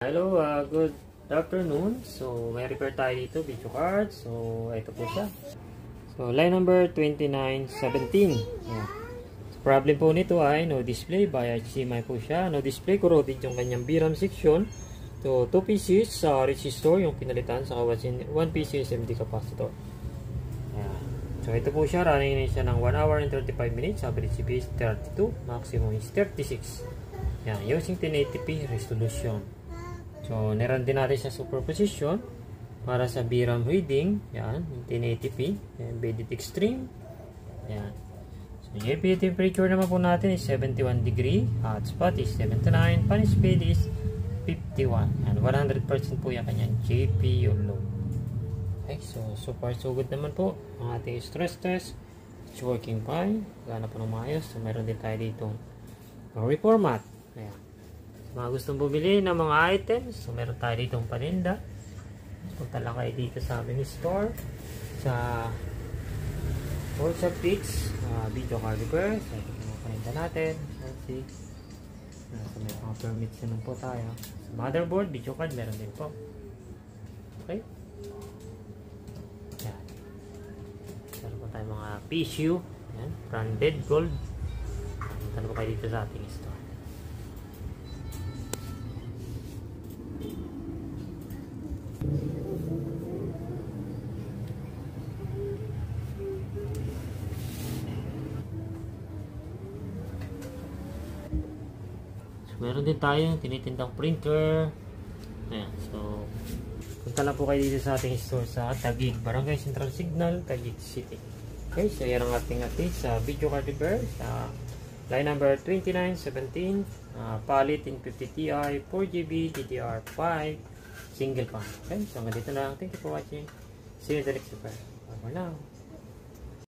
Hello, good afternoon. So, may repair tayo dito, video card. So, ito po siya. So, line number 2917. Yeah. So, problem po nito ay no display by HDMI po siya. No display, corroded yung kanyang VRAM section. So, 2 pieces sa resistor yung pinalitan sa 1 piece SMD capacitor. Yeah. So, ito po siya. Running na siya ng 1 hour and 35 minutes. Average CP is 32. Maximum is 36. Yeah, using 1080p resolution. So, niran din natin sa superposition para sa VRAM reading. Yan, 1080p. Embedded Extreme. Yan. So, GPU temperature naman po natin is 71 degree. Hotspot is 79. Fan speed is 51. And 100% po yung kanyang GPU load. Okay, so far so good naman po. Ang ating stress test. It's working fine. Gana po ng maayos. So, meron din tayo dito reformat. Ayan. Mga gustong bumili ng mga items, so meron tayo dito ng paninda. Punta lang kayo dito sa aming store sa Wholesale Picks, video card repair. So ito yung paninda natin. So may mga permits naman po tayo. So, motherboard, video card, meron din po. Okay. Yan. Meron po tayo mga PSU. Yan. Branded gold. Punta na po kayo dito sa ating store. Meron din tayong tinitindang printer. Ayan, so punta lang po kayo dito sa ating store sa Taguig, Barangay Central Signal, Taguig City. Okay, so yan ang ating update sa video card repair sa line number 2917, Palit in 50 Ti, 4GB, DDR5, single fan. Okay, so hanggang dito na lang. Thank you for watching. See you in the next repair. Bye for now.